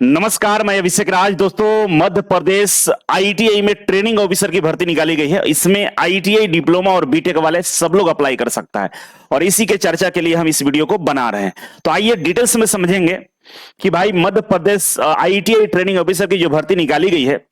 नमस्कार, मैं अभिषेक राज। दोस्तों, मध्य प्रदेश आईटीआई में ट्रेनिंग ऑफिसर की भर्ती निकाली गई है। इसमें आईटीआई, डिप्लोमा और बीटेक वाले सब लोग अप्लाई कर सकता है और इसी के चर्चा के लिए हम इस वीडियो को बना रहे हैं। तो आइए डिटेल्स में समझेंगे कि भाई Madhya Pradesh ITI training officer की जो भर्ती निकाली गई है,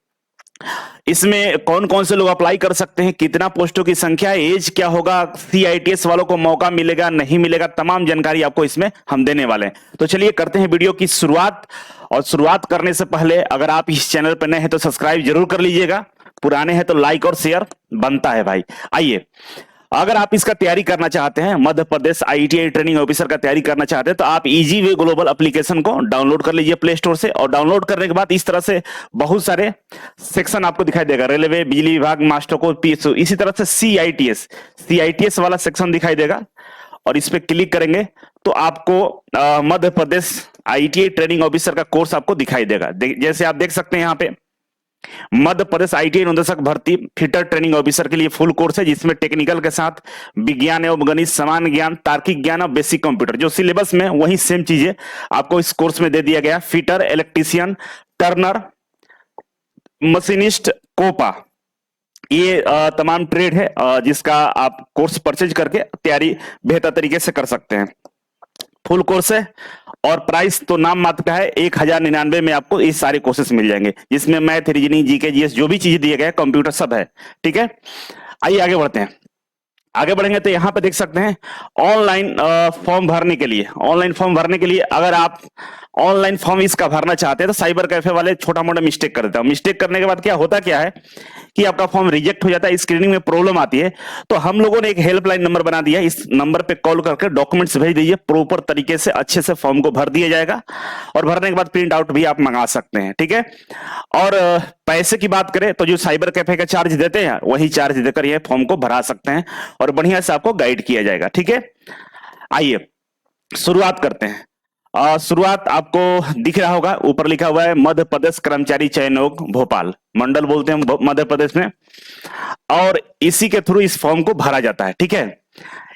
इसमें कौन कौन से लोग अप्लाई कर सकते हैं, कितना पोस्टों की संख्या है, एज क्या होगा, सीआईटीएस वालों को मौका मिलेगा नहीं मिलेगा, तमाम जानकारी आपको इसमें हम देने वाले हैं। तो चलिए करते हैं वीडियो की शुरुआत। और शुरुआत करने से पहले अगर आप इस चैनल पर नए हैं तो सब्सक्राइब जरूर कर लीजिएगा, पुराने हैं तो लाइक और शेयर बनता है भाई। आइए, अगर आप इसका तैयारी करना चाहते हैं, Madhya Pradesh ITI training officer का तैयारी करना चाहते हैं, तो आप इजी वे ग्लोबल एप्लीकेशन को डाउनलोड कर लीजिए प्ले स्टोर से। और डाउनलोड करने के बाद इस तरह से बहुत सारे सेक्शन आपको दिखाई देगा, रेलवे, बिजली विभाग, मास्टर कोड, पीएसयू, इसी तरह से सीआईटीएस वाला सेक्शन दिखाई देगा। और इस पे क्लिक करेंगे तो आपको Madhya Pradesh ITI training officer का कोर्स आपको दिखाई देगा। जैसे आप देख सकते हैं यहाँ पे मध्य प्रदेश आईटीआई अनुदेशक भर्ती फिटर ट्रेनिंग ऑफिसर के लिए फुल कोर्स है, जिसमें टेक्निकल के साथ विज्ञान एवं गणित, समान ज्ञान, तार्किक ज्ञान और बेसिक कंप्यूटर, जो सिलेबस में वही सेम चीजें आपको इस कोर्स में दे दिया गया। Fitter, electrician, turner, machinist, COPA, ये तमाम ट्रेड है जिसका आप कोर्स परचेज करके तैयारी बेहतर तरीके से कर सकते हैं। फुल कोर्स है और प्राइस तो नाम मात्र का है, 1099 में आपको ये सारे कोर्सेस मिल जाएंगे, जिसमें मैथ, रीजनिंग, जीके, जीएस, जो भी चीज दिए गए, कंप्यूटर सब है। ठीक है, आइए आगे बढ़ते हैं। आगे बढ़ेंगे तो यहाँ पे देख सकते हैं ऑनलाइन फॉर्म भरने के लिए। ऑनलाइन फॉर्म भरने के लिए अगर आप ऑनलाइन फॉर्म इसका भरना चाहते हैं तो साइबर कैफे वाले छोटा मोटा मिस्टेक कर देते हैं। मिस्टेक करने के बाद क्या होता क्या है कि आपका फॉर्म रिजेक्ट हो जाता है, स्क्रीनिंग में प्रॉब्लम आती है। तो हम लोगों ने एक हेल्पलाइन नंबर बना दिया, इस नंबर पे कॉल करके डॉक्यूमेंट्स भेज दीजिए, प्रॉपर तरीके से अच्छे से फॉर्म को भर दिया जाएगा और भरने के बाद प्रिंट आउट भी आप मंगा सकते हैं। ठीक है, और पैसे की बात करें तो जो साइबर कैफे का चार्ज देते हैं वही चार्ज देकर यह फॉर्म को भरा सकते हैं और बढ़िया से आपको गाइड किया जाएगा। ठीक है, आइए शुरुआत करते हैं। शुरुआत आपको दिख रहा होगा, ऊपर लिखा हुआ है मध्य प्रदेश कर्मचारी चयन आयोग भोपाल, मंडल बोलते हैं मध्य प्रदेश में, और इसी के थ्रू इस फॉर्म को भरा जाता है। ठीक है,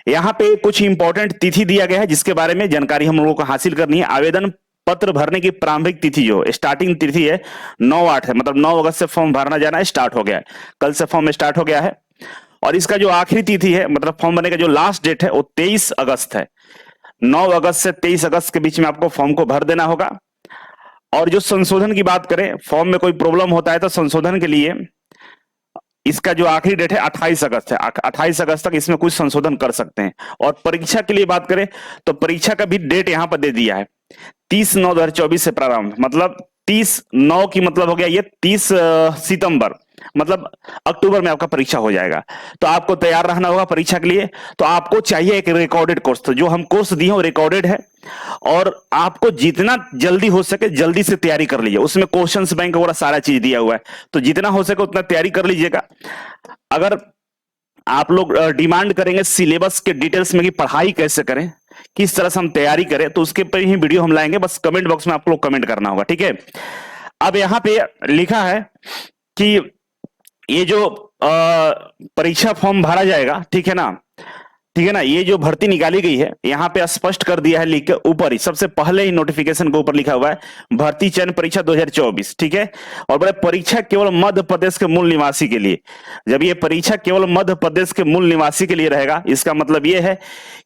यहाँ पे कुछ इंपॉर्टेंट तिथि दिया गया है जिसके बारे में जानकारी हम लोगों को हासिल करनी है। आवेदन पत्र भरने की प्रारंभिक तिथि, जो स्टार्टिंग तिथि है 9/8 है, मतलब 9 अगस्त से फॉर्म भरना जाना स्टार्ट हो गया है, कल से फॉर्म स्टार्ट हो गया है। और इसका जो आखिरी तिथि है, मतलब फॉर्म भरने का जो लास्ट डेट है, वो 23 अगस्त है। 9 अगस्त से 23 अगस्त के बीच में आपको फॉर्म को भर देना होगा। और जो संशोधन की बात करें, फॉर्म में कोई प्रॉब्लम होता है तो संशोधन के लिए इसका जो आखिरी डेट है 28 अगस्त है, 28 अगस्त तक इसमें कुछ संशोधन कर सकते हैं। और परीक्षा के लिए बात करें तो परीक्षा का भी डेट यहां पर दे दिया है, 30/9/2024 से प्रारंभ, मतलब 30/9 की मतलब हो गया ये 30 सितंबर, मतलब अक्टूबर में आपका परीक्षा हो जाएगा। तो आपको तैयार रहना होगा परीक्षा के लिए। तो आपको चाहिए एक रिकॉर्डेड कोर्स, तो जो हम कोर्स दिए वो रिकॉर्डेड है और आपको जितना जल्दी हो सके जल्दी से तैयारी कर लीजिए। उसमें क्वेश्चंस बैंक वगैरह सारा चीज दिया हुआ है, तो जितना हो सके उतना तैयारी कर लीजिएगा। अगर आप लोग डिमांड करेंगे सिलेबस के डिटेल्स में कि पढ़ाई कैसे करें, किस तरह से हम तैयारी करें, तो उसके पर ही वीडियो हम लाएंगे। बस कमेंट बॉक्स में आप लोग कमेंट करना होगा। ठीक है, अब यहां पे लिखा है कि ये जो परीक्षा फॉर्म भरा जाएगा, ठीक है ना, ठीक है ना, ये जो भर्ती निकाली गई है यहाँ पे स्पष्ट कर दिया है लिख के ऊपर ही, सबसे पहले ही नोटिफिकेशन के ऊपर लिखा हुआ है भर्ती चयन परीक्षा 2024। ठीक है, और बोले परीक्षा केवल मध्य प्रदेश के मूल निवासी के लिए। जब ये परीक्षा केवल मध्य प्रदेश के मूल निवासी के लिए रहेगा, इसका मतलब ये है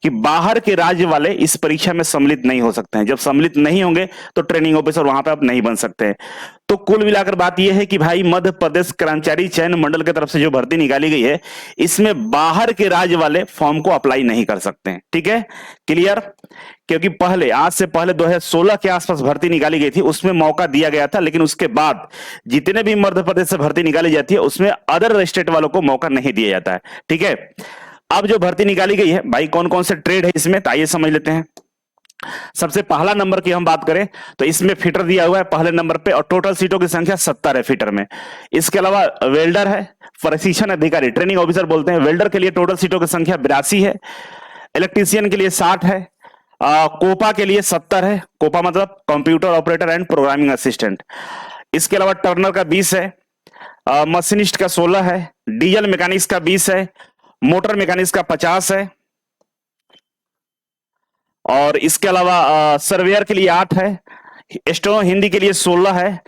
कि बाहर के राज्य वाले इस परीक्षा में सम्मिलित नहीं हो सकते हैं। जब सम्मिलित नहीं होंगे तो ट्रेनिंग ऑफिसर वहां पर आप नहीं बन सकते हैं। तो कुल मिलाकर बात यह है कि भाई मध्य प्रदेश कर्मचारी चयन मंडल की तरफ से जो भर्ती निकाली गई है, इसमें बाहर के राज्य वाले फॉर्म को अप्लाई नहीं कर सकते हैं। ठीक है, क्लियर, क्योंकि पहले, आज से पहले 2016 के आसपास भर्ती निकाली गई थी, उसमें मौका दिया गया था, लेकिन उसके बाद जितने भी मध्य प्रदेश से भर्ती निकाली जाती है उसमें अदर स्टेट वालों को मौका नहीं दिया जाता है। ठीक है, अब जो भर्ती निकाली गई है भाई, कौन कौन से ट्रेड है इसमें, तो आइए समझ लेते हैं। सबसे पहला नंबर की हम बात करें तो इसमें फिटर दिया हुआ है पहले नंबर पे, और टोटल सीटों की संख्या 70 है फिटर में। इसके अलावा वेल्डर है, प्रशिक्षण अधिकारी, ट्रेनिंग ऑफिसर बोलते हैं। वेल्डर के लिए टोटल सीटों की संख्या 82 है। इलेक्ट्रीशियन के लिए 60 है। कोपा के लिए 70 है। कोपा मतलब computer operator and programming assistant. इसके अलावा टर्नर का 20 है। मशीनिस्ट का 16 है। डीजल मैकेनिक्स का 20 है। मोटर मैकेनिक्स का 50 है। और इसके अलावा सर्वेयर के लिए 8 है। स्टेनो हिंदी के लिए 16 है,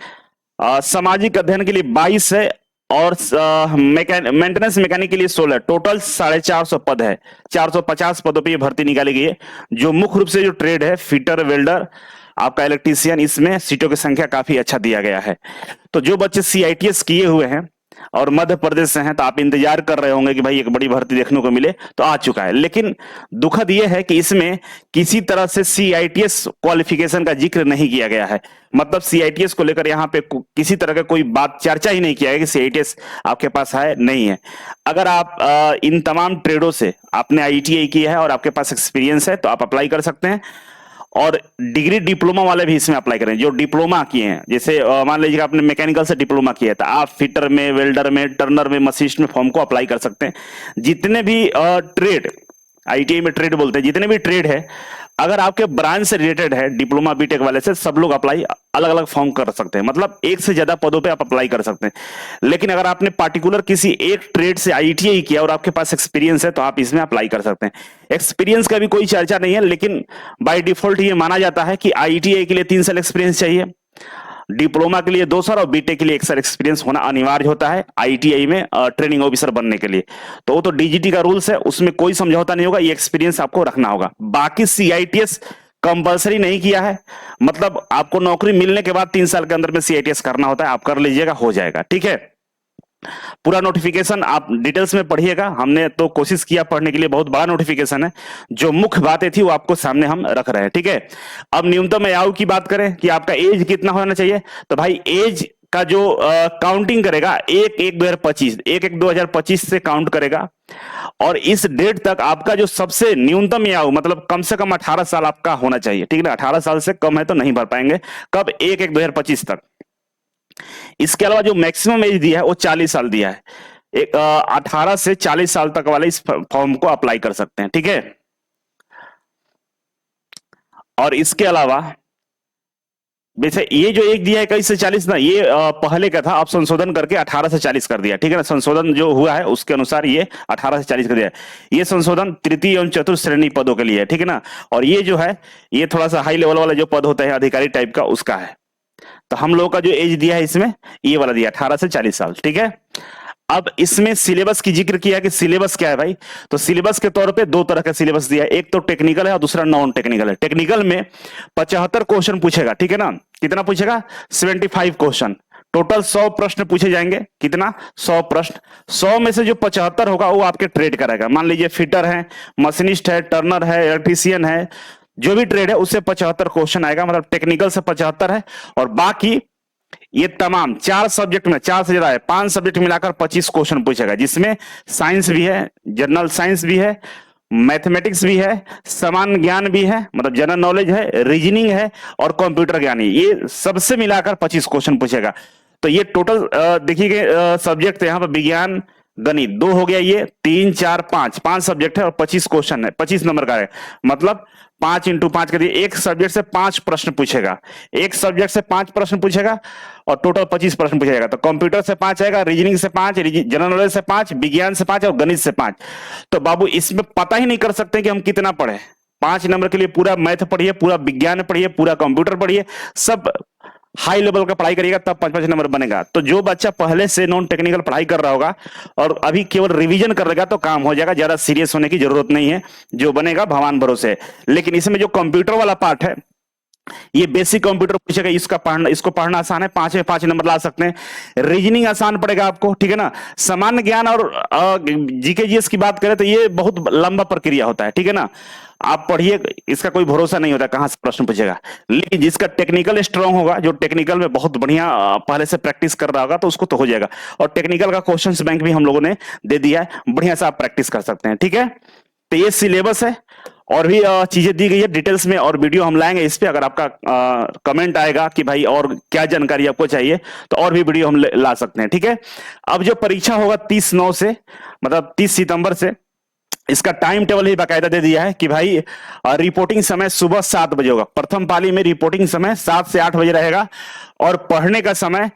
सामाजिक अध्ययन के लिए 22 है, और मेंटेनेंस मैकेनिक के लिए 16। टोटल 450 पद है। 450 पदों पे ये भर्ती निकाली गई है। जो मुख्य रूप से जो ट्रेड है, फिटर, वेल्डर, आपका इलेक्ट्रीशियन, इसमें सीटों की संख्या काफी अच्छा दिया गया है। तो जो बच्चे सीआईटीएस किए हुए हैं और मध्य प्रदेश से हैं, तो आप इंतजार कर रहे होंगे कि भाई एक बड़ी भर्ती देखने को मिले, तो आ चुका है। लेकिन दुखद यह है कि इसमें किसी तरह से सीआईटीएस क्वालिफिकेशन का जिक्र नहीं किया गया है। मतलब सीआईटीएस को लेकर यहाँ पे किसी तरह का कोई बात चर्चा ही नहीं किया है कि सीआईटीएस आपके पास है नहीं है। अगर आप इन तमाम ट्रेडों से आपने आईटीआई किया है और आपके पास एक्सपीरियंस है, तो आप अप्लाई कर सकते हैं। और डिग्री डिप्लोमा वाले भी इसमें अप्लाई करें, जो डिप्लोमा किए हैं। जैसे मान लीजिए आपने मैकेनिकल से डिप्लोमा किया है, तो आप फिटर में, वेल्डर में, टर्नर में, मशीनिस्ट में फॉर्म को अप्लाई कर सकते हैं। जितने भी ट्रेड, आईटीआई में ट्रेड बोलते हैं, जितने भी ट्रेड है, अगर आपके ब्रांच से रिलेटेड है, डिप्लोमा बीटेक वाले से, सब लोग अप्लाई अलग अलग फॉर्म कर सकते हैं। मतलब एक से ज्यादा पदों पे आप अप्लाई कर सकते हैं। लेकिन अगर आपने पार्टिकुलर किसी एक ट्रेड से आईटीआई किया और आपके पास एक्सपीरियंस है, तो आप इसमें अप्लाई कर सकते हैं। एक्सपीरियंस का भी कोई चर्चा नहीं है, लेकिन बाय डिफॉल्ट ये माना जाता है कि आईटीआई के लिए 3 साल एक्सपीरियंस चाहिए, डिप्लोमा के लिए 2 साल और बीटेक के लिए 1 साल एक्सपीरियंस होना अनिवार्य होता है आईटीआई में ट्रेनिंग ऑफिसर बनने के लिए। तो वो तो डीजीटी का रूल्स है, उसमें कोई समझौता नहीं होगा, ये एक्सपीरियंस आपको रखना होगा। बाकी सीआईटीएस कंपलसरी नहीं किया है, मतलब आपको नौकरी मिलने के बाद 3 साल के अंदर में सीआईटीएस करना होता है, आप कर लीजिएगा, हो जाएगा। ठीक है, पूरा नोटिफिकेशन आप डिटेल्स में पढ़िएगा। हमने तो कोशिश किया पढ़ने के लिए, बहुत बड़ा नोटिफिकेशन है। जो मुख्य बातें थी वो आपको सामने हम रख रहे हैं। ठीक है, अब न्यूनतम आयु की बात करें कि आपका एज कितना होना चाहिए, तो भाई एज का जो काउंटिंग करेगा 1/1/2025, 1/1/2025 से काउंट करेगा। और इस डेट तक आपका जो सबसे न्यूनतम आयु, मतलब कम से कम 18 साल आपका होना चाहिए। ठीक है ना, 18 साल से कम है तो नहीं भर पाएंगे। कब? 1/1/2025 तक। इसके अलावा जो मैक्सिमम एज दिया है वो 40 साल दिया है। 18 से 40 साल तक वाले इस फॉर्म को अप्लाई कर सकते हैं। ठीक है, और इसके अलावा वैसे ये जो एक दिया है 21 से 40 ना, ये पहले का था, अब संशोधन करके 18 से 40 कर दिया। ठीक है ना, संशोधन जो हुआ है उसके अनुसार ये 18 से 40 कर दिया है। ये संशोधन तृतीय एवं चतुर्थ श्रेणी पदों के लिए है। ठीक है ना, और ये जो है ये थोड़ा सा हाई लेवल वाला जो पद होता है अधिकारी टाइप का, उसका है। तो हम लोगों का जो एज दिया है इसमें ये वाला दिया 18 से 40 साल। ठीक है, अब इसमें सिलेबस की जिक्र किया कि सिलेबस क्या है भाई। तो सिलेबस के तौर पे 2 तरह का सिलेबस दिया है, एक तो टेक्निकल है और दूसरा नॉन टेक्निकल है। टेक्निकल में 75 क्वेश्चन पूछेगा। ठीक है ना, कितना पूछेगा? 75 क्वेश्चन। टोटल 100 प्रश्न पूछे जाएंगे। कितना? 100 प्रश्न। 100 में से जो 75 होगा वो आपके ट्रेड करेगा। मान लीजिए फिटर है, मशीनिस्ट है, टर्नर है, इलेक्ट्रीशियन है, जो भी ट्रेड है उससे 75 क्वेश्चन आएगा। मतलब टेक्निकल से 75 है, और बाकी ये तमाम 4 सब्जेक्ट में, 4 से ज्यादा है, 5 सब्जेक्ट मिलाकर 25 क्वेश्चन पूछेगा, जिसमें साइंस भी है, जनरल साइंस भी है, मैथमेटिक्स भी है, सामान्य ज्ञान भी है, मतलब जनरल नॉलेज है, रीजनिंग है, और कंप्यूटर ज्ञान है। ये सबसे मिलाकर 25 क्वेश्चन पूछेगा। तो ये टोटल देखिए सब्जेक्ट यहाँ पर विज्ञान, गणित 2 हो गया, ये 3 4 5 सब्जेक्ट है और 25 क्वेश्चन है, 25 नंबर का है। मतलब 5 × 5 कर दिए, एक सब्जेक्ट से 5 प्रश्न पूछेगा, एक सब्जेक्ट से 5 प्रश्न पूछेगा और टोटल 25 प्रश्न पूछेगा। तो कंप्यूटर से 5 आएगा, रीजनिंग से 5, जनरल नॉलेज से 5, विज्ञान से 5 और गणित से 5। तो बाबू इसमें पता ही नहीं कर सकते कि हम कितना पढ़े। 5 नंबर के लिए पूरा मैथ पढ़िए, पूरा विज्ञान पढ़िए, पूरा कंप्यूटर पढ़िए, सब हाई लेवल का पढ़ाई करिएगा, तब 5 नंबर बनेगा। तो जो बच्चा पहले से नॉन टेक्निकल पढ़ाई कर रहा होगा और अभी केवल रिवीजन कर लेगा तो काम हो जाएगा, ज्यादा सीरियस होने की जरूरत नहीं है, जो बनेगा भगवान भरोसे। लेकिन इसमें जो कंप्यूटर वाला पार्ट है, ये बेसिक कंप्यूटर पूछेगा, इसको पढ़ना आसान है, 5 में 5 नंबर ला सकते हैं। रीजनिंग आसान पड़ेगा आपको। ठीक है ना, सामान्य ज्ञान और जीके जीएस की बात करें तो ये बहुत लंबा प्रक्रिया होता है। ठीक है ना, आप पढ़िए, इसका कोई भरोसा नहीं होता कहां से प्रश्न पूछेगा। लेकिन जिसका टेक्निकल स्ट्रांग होगा, जो टेक्निकल में बहुत बढ़िया पहले से प्रैक्टिस कर रहा होगा, तो उसको तो हो जाएगा। और टेक्निकल का क्वेश्चंस बैंक भी हम लोगों ने दे दिया है, बढ़िया से आप प्रैक्टिस कर सकते हैं। ठीक है, तो ये सिलेबस है, और भी चीजें दी गई है डिटेल्स में, और वीडियो हम लाएंगे इस पे। अगर आपका कमेंट आएगा कि भाई और क्या जानकारी आपको चाहिए, तो और भी वीडियो हम ला सकते हैं। ठीक है, अब जो परीक्षा होगा 30/9 से, मतलब 30 सितंबर से, इसका टाइम टेबल ही बाकायदा दे दिया है कि भाई रिपोर्टिंग समय सुबह 7 बजे होगा। प्रथम पाली में रिपोर्टिंग समय 7 से 8 बजे रहेगा, और पढ़ने का समय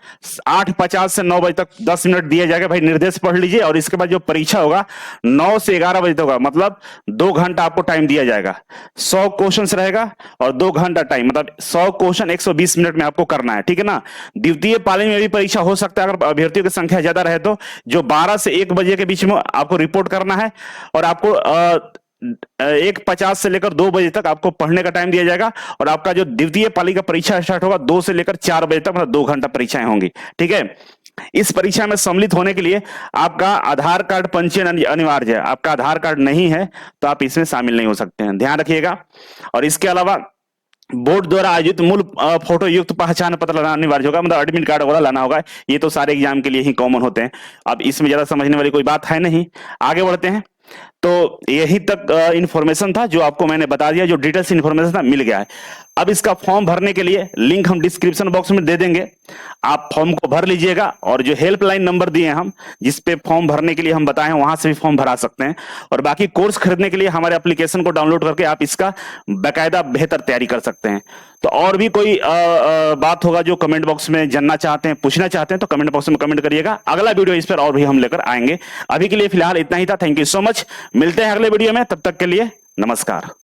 8:50 से 9 बजे तक 10 मिनट दिया जाएगा। भाई निर्देश पढ़ लीजिए, और इसके बाद जो परीक्षा होगा 9 से 11 बजे तक होगा, मतलब 2 घंटा आपको टाइम दिया जाएगा। 100 क्वेश्चंस रहेगा और 2 घंटा टाइम, मतलब 100 क्वेश्चन 120 मिनट में आपको करना है, ठीक है ना। द्वितीय पाली में भी परीक्षा हो सकता है अगर अभ्यर्थियों की संख्या ज्यादा रहे तो, जो 12 से 1 बजे के बीच में आपको रिपोर्ट करना है, और आपको 1:50 से लेकर 2 बजे तक आपको पढ़ने का टाइम दिया जाएगा। और आपका जो द्वितीय पाली का परीक्षा स्टार्ट होगा 2 से लेकर 4 बजे तक, मतलब 2 घंटा परीक्षाएं होंगी, ठीक है। इस परीक्षा में सम्मिलित होने के लिए आपका आधार कार्ड पंजीयन अनिवार्य है। आपका आधार कार्ड नहीं है तो आप इसमें शामिल नहीं हो सकते हैं, ध्यान रखिएगा। और इसके अलावा बोर्ड द्वारा आयोजित मूल फोटो युक्त पहचान पत्र लाना अनिवार्य होगा, मतलब एडमिट कार्ड वगैरह लाना होगा। ये तो सारे एग्जाम के लिए ही कॉमन होते हैं, अब इसमें ज्यादा समझने वाली कोई बात है नहीं। आगे बढ़ते हैं। तो यही तक इंफॉर्मेशन था जो आपको मैंने बता दिया, जो डिटेल्स इंफॉर्मेशन था मिल गया है। अब इसका फॉर्म भरने के लिए लिंक हम डिस्क्रिप्शन बॉक्स में दे देंगे, आप फॉर्म को भर लीजिएगा। और जो हेल्पलाइन नंबर दिए हम, जिस पे फॉर्म भरने के लिए हम बताए हैं, वहां से भी फॉर्म भरा सकते हैं। और बाकी कोर्स खरीदने के लिए हमारे एप्लीकेशन को डाउनलोड करके आप इसका बाकायदा बेहतर तैयारी कर सकते हैं। तो और भी कोई बात होगा जो कमेंट बॉक्स में जानना चाहते हैं, पूछना चाहते हैं, तो कमेंट बॉक्स में कमेंट करिएगा। अगला वीडियो इस पर और भी हम लेकर आएंगे। अभी के लिए फिलहाल इतना ही था। थैंक यू सो मच, मिलते हैं अगले वीडियो में, तब तक के लिए नमस्कार।